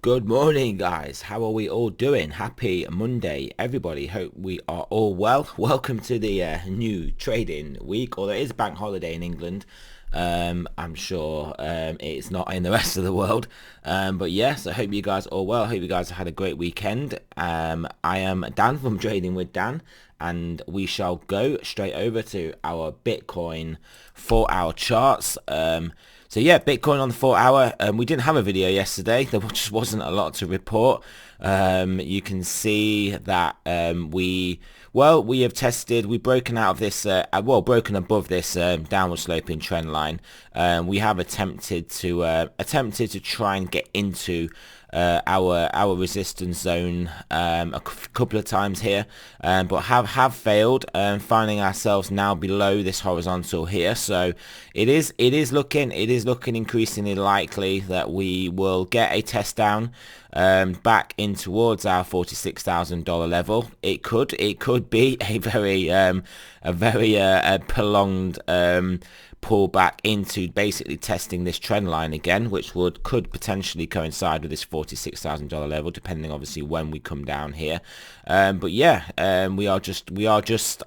Good morning, guys. How are we all doing? Happy Monday, everybody. Hope we are all well. Welcome to the new trading week, although it is a bank holiday in England. I'm sure it's not in the rest of the world. But yes, I hope you guys are all well. I hope you guys have had a great weekend. I am Dan from Trading with Dan, and we shall go straight over to our Bitcoin 4-hour charts. So yeah, Bitcoin on the 4-hour. We didn't have a video yesterday. There just wasn't a lot to report. You can see that we have tested. We've broken out of this. Broken above this downward sloping trend line. We have attempted to try and get into our resistance zone a couple of times here, but have failed, finding ourselves now below this horizontal here. So it is looking increasingly likely that we will get a test down back in towards our $46,000 level. It could be a very prolonged pull back into basically testing this trend line again, which could potentially coincide with this $46,000 level, depending obviously when we come down here. But yeah, we are just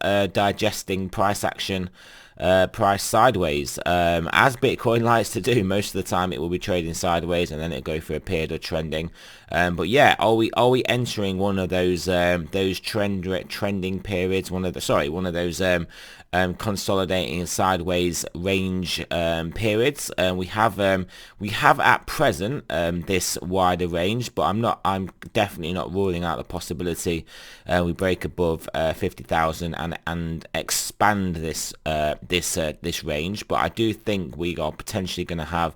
digesting price action, price sideways, as Bitcoin likes to do. Most of the time it will be trading sideways and then it'll go for a period of trending. But yeah, are we entering one of those trending periods, one of those consolidating sideways range periods? We have at present this wider range, but I'm definitely not ruling out the possibility we break above 50,000 and expand this range. But I do think we are potentially going to have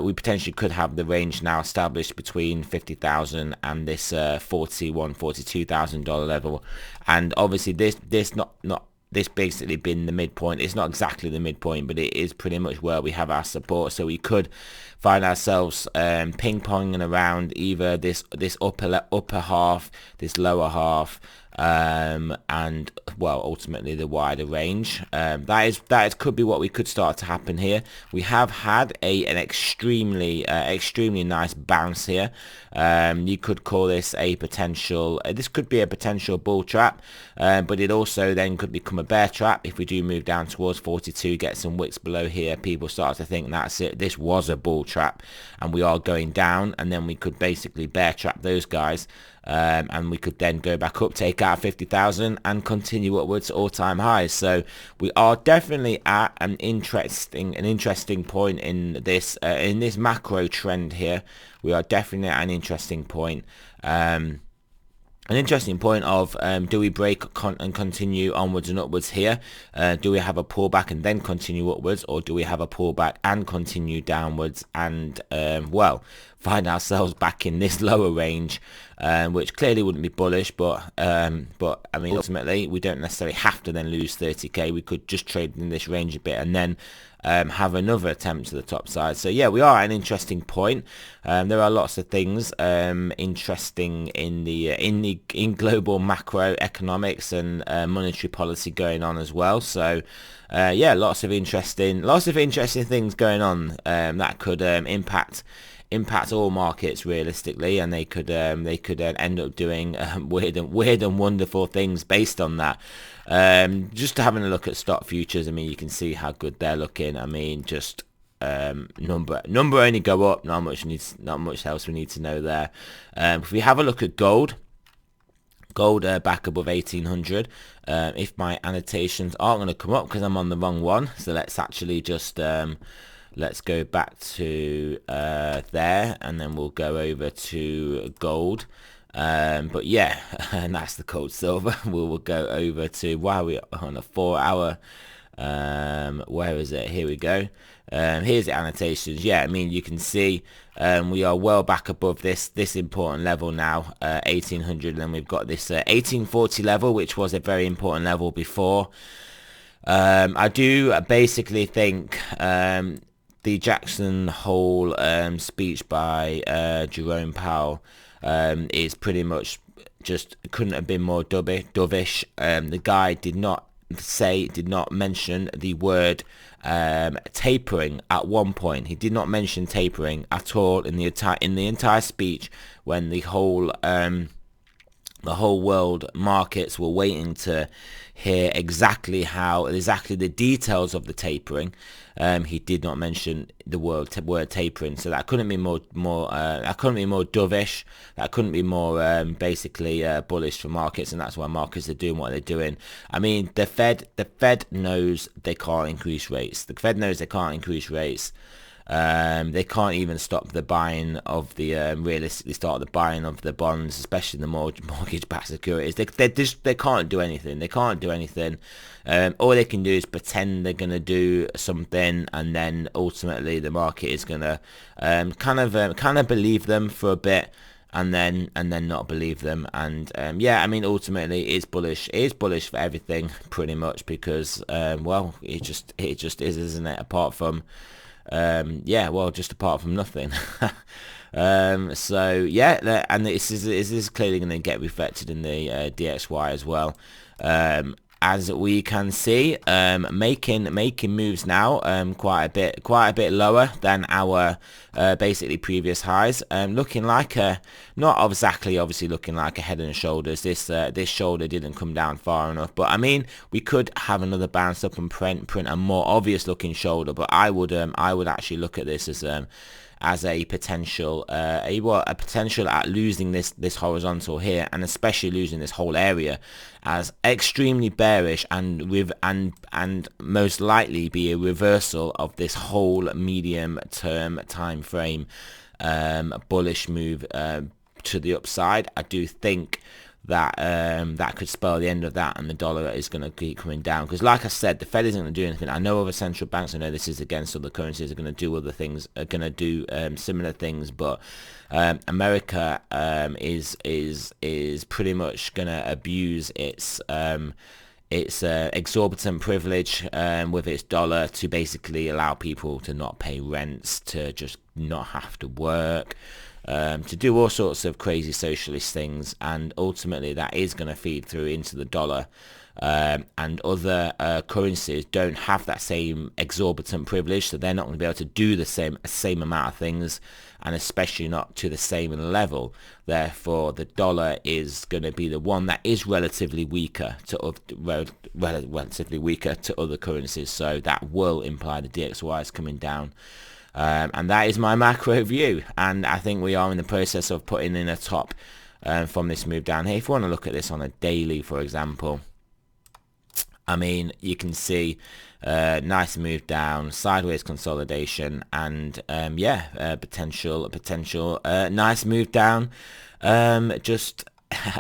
we potentially could have the range now established between 50,000 and this $42,000 level. And obviously this basically been the midpoint. It's not exactly the midpoint, but it is pretty much where we have our support. So we could find ourselves ping-ponging around either this upper half, this lower half, and ultimately the wider range. That could be what we could start to happen here. We have had an extremely nice bounce here. You could call this a potential. This could be a potential bull trap, but it also then could become a bear trap if we do move down towards 42, get some wicks below here. People start to think that's it. This was a bull trap, and we are going down, and then we could basically bear trap those guys. And we could then go back up, take out 50,000 and continue upwards to all-time highs. So we are definitely at an interesting point in this macro trend here. We are definitely at an interesting point. Of do we break and continue onwards and upwards here? Do we have a pullback and then continue upwards, or do we have a pullback and continue downwards and find ourselves back in this lower range, which clearly wouldn't be bullish, but I mean, ultimately we don't necessarily have to then lose 30k. We could just trade in this range a bit and then have another attempt to the top side. So yeah, we are at an interesting point. There are lots of things interesting in global macroeconomics and monetary policy going on as well. So yeah, lots of interesting things going on that could impact all markets realistically, and they could end up doing weird and wonderful things based on that. Just having a look at stock futures, I mean, you can see how good they're looking. I mean, just number only go up. Not much else we need to know there. If we have a look at gold back above 1800. If my annotations aren't going to come up because I'm on the wrong one, so let's actually just let's go back to there, and then we'll go over to gold. But yeah, and that's the gold silver. We'll go over to, while we're on a 4-hour, where is it? Here we go. Here's the annotations. Yeah, I mean, you can see we are well back above this important level now, 1800, and then we've got this 1840 level, which was a very important level before. I do basically think the Jackson Hole speech by Jerome Powell is pretty much just couldn't have been more dovish. The guy did not mention the word tapering at one point. He did not mention tapering at all in the entire speech when the whole world markets were waiting to hear exactly the details of the tapering. He did not mention the word tapering, so that couldn't be more dovish. That couldn't be more basically bullish for markets, and that's why markets are doing what they're doing. I mean, the Fed knows they can't increase rates. The Fed knows they can't increase rates. They can't even stop the buying of the realistically start the buying of the bonds, especially the mortgage-backed securities. They can't do anything. They can't do anything. All they can do is pretend they're gonna do something, and then ultimately the market is gonna kind of believe them for a bit, and then not believe them. And yeah, I mean, ultimately it's bullish. It is bullish for everything pretty much, because well, it just is, isn't it? Apart from yeah, well, just apart from nothing. So yeah, and this is clearly going to get reflected in the DXY as well. As we can see, making moves now, quite a bit lower than our basically previous highs. Looking like not exactly obviously looking like a head and shoulders. This shoulder didn't come down far enough, but I mean, we could have another bounce up and print a more obvious looking shoulder. But I would actually look at this as a potential a potential at losing this horizontal here, and especially losing this whole area, as extremely bearish, and most likely be a reversal of this whole medium term time frame bullish move to the upside. I do think that that could spell the end of that, and the dollar is going to keep coming down, because like I said, the Fed isn't going to do anything. I know other central banks, I know this is against other currencies, are going to do other things, are going to do similar things, but America is pretty much going to abuse its exorbitant privilege with its dollar to basically allow people to not pay rents, to just not have to work, to do all sorts of crazy socialist things, and ultimately that is going to feed through into the dollar. And other currencies don't have that same exorbitant privilege, so they're not going to be able to do the same amount of things, and especially not to the same level. Therefore, the dollar is going to be the one that is relatively weaker to relatively weaker to other currencies. So that will imply the DXY is coming down. And that is my macro view, and I think we are in the process of putting in a top from this move down here. If you want to look at this on a daily, for example, I mean, you can see nice move down, sideways consolidation, and yeah, potential nice move down. Just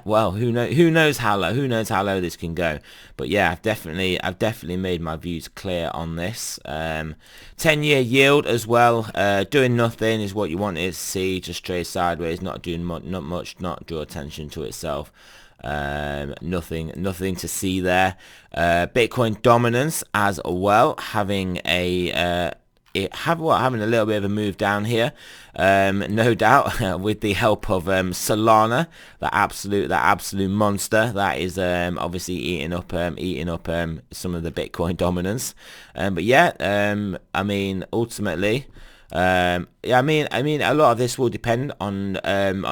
well, who knows how low this can go. But yeah, I've definitely made my views clear on this. 10-year yield as well, doing nothing is what you want it to see, just trade sideways, not doing not much, not draw attention to itself. Nothing to see there. Bitcoin dominance as well, having a having a little bit of a move down here, no doubt, with the help of Solana, that absolute monster that is obviously eating up some of the Bitcoin dominance. But yeah, I mean, ultimately, yeah, I mean, a lot of this will depend on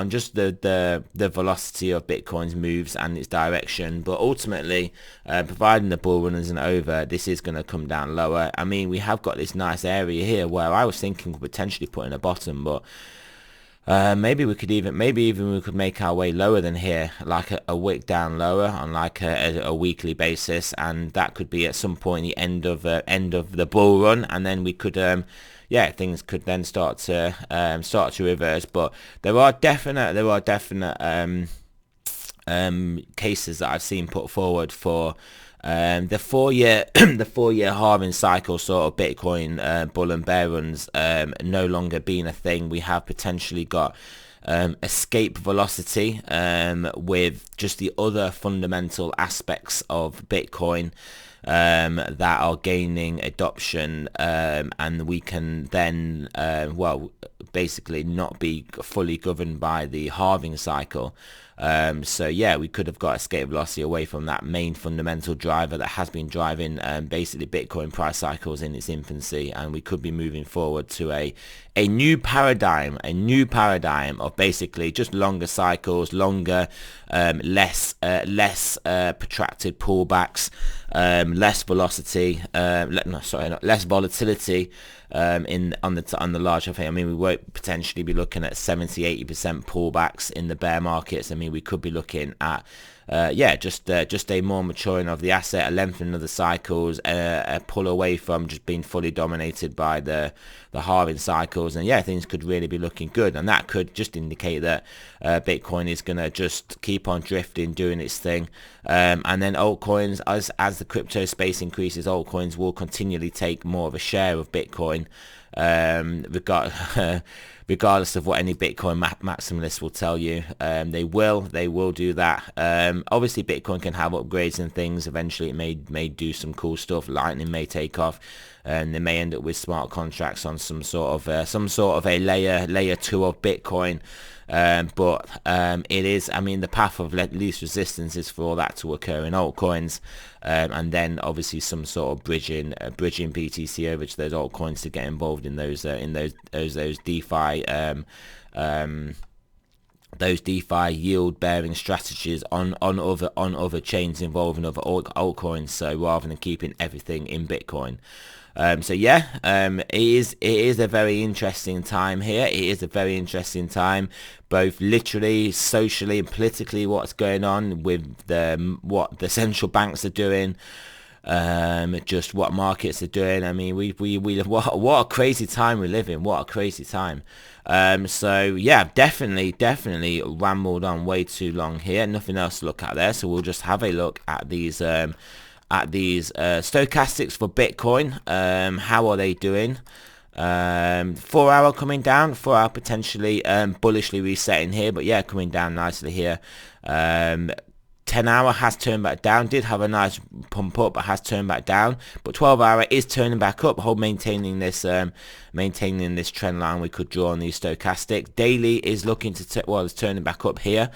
just the velocity of Bitcoin's moves and its direction. But ultimately, providing the bull run isn't over, this is going to come down lower. I mean, we have got this nice area here where I was thinking of potentially putting a bottom, but maybe we could even make our way lower than here, like a wick down lower on like a weekly basis, and that could be at some point the end of the bull run, and then we could yeah, things could then start to reverse. But there are definite cases that I've seen put forward for the 4-year the 4-year halving cycle sort of Bitcoin bull and bear runs no longer being a thing. We have potentially got escape velocity with just the other fundamental aspects of Bitcoin that are gaining adoption, and we can then well, basically not be fully governed by the halving cycle. So yeah, we could have got escape velocity away from that main fundamental driver that has been driving basically Bitcoin price cycles in its infancy, and we could be moving forward to a new paradigm of basically just longer cycles, longer, less protracted pullbacks, less velocity, less volatility on the larger thing. I mean, we won't potentially be looking at 70-80% pullbacks in the bear markets. I mean, we could be looking at just a more maturing of the asset, a lengthening of the cycles, a pull away from just being fully dominated by the halving cycles, and yeah, things could really be looking good, and that could just indicate that Bitcoin is going to just keep on drifting, doing its thing, and then altcoins, as the crypto space increases, altcoins will continually take more of a share of Bitcoin, regardless of what any Bitcoin maximalists will tell you. They will do that. Obviously Bitcoin can have upgrades and things. Eventually it may do some cool stuff. Lightning may take off, and they may end up with smart contracts on some sort of a layer 2 of Bitcoin. But it is, I mean, the path of least resistance is for all that to occur in altcoins, and then obviously some sort of bridging BTC over to those altcoins to get involved in those DeFi those DeFi yield bearing strategies on other chains involving other altcoins. So rather than keeping everything in Bitcoin. So yeah, it is a very interesting time here. It is a very interesting time, both literally, socially, and politically. What's going on with what the central banks are doing, just what markets are doing. I mean, what a crazy time we live in. What a crazy time. So yeah, definitely rambled on way too long here. Nothing else to look at there. So we'll just have a look at these. Stochastics for Bitcoin. How are they doing? 4 hour coming down, 4 hour potentially bullishly resetting here, but yeah, coming down nicely here. 10 hour has turned back down, did have a nice pump up, but has turned back down. But 12 hour is turning back up, maintaining this trend line we could draw on these stochastics. Daily is looking to it's turning back up here.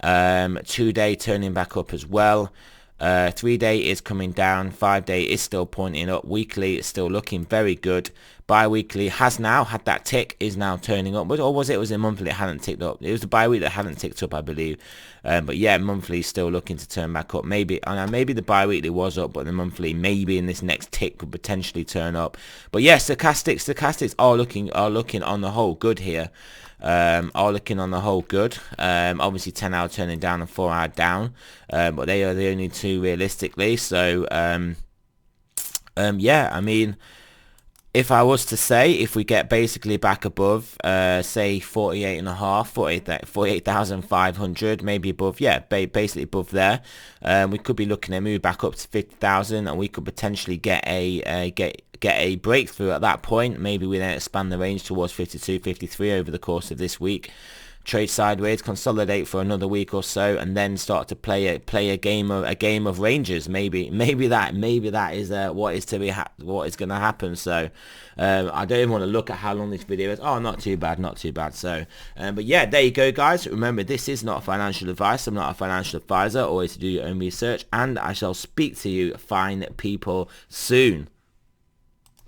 2 day turning back up as well. 3 day is coming down, 5 day is still pointing up, weekly is still looking very good, bi-weekly has now had that tick, is now turning up, or was it a monthly that hadn't ticked up? It was the bi-week that hadn't ticked up, I believe, but yeah, monthly is still looking to turn back up. Maybe the bi-weekly was up, but the monthly maybe in this next tick could potentially turn up. But yeah, stochastics are looking on the whole good here. Are looking on the whole good. Obviously 10 hour turning down and 4 hour down, but they are the only two realistically. So yeah, I mean, if I was to say, if we get basically back above say 48,500, maybe above, yeah, basically above there, we could be looking at move back up to 50,000, and we could potentially get a breakthrough at that point. Maybe we then expand the range towards 52, 53 over the course of this week, trade sideways, consolidate for another week or so, and then start to play a game of ranges. Maybe that is what is going to happen. So I don't even want to look at how long this video is. Oh, not too bad. So but yeah, there you go, guys. Remember, this is not financial advice. I'm not a financial advisor. Always do your own research, and I shall speak to you fine people soon.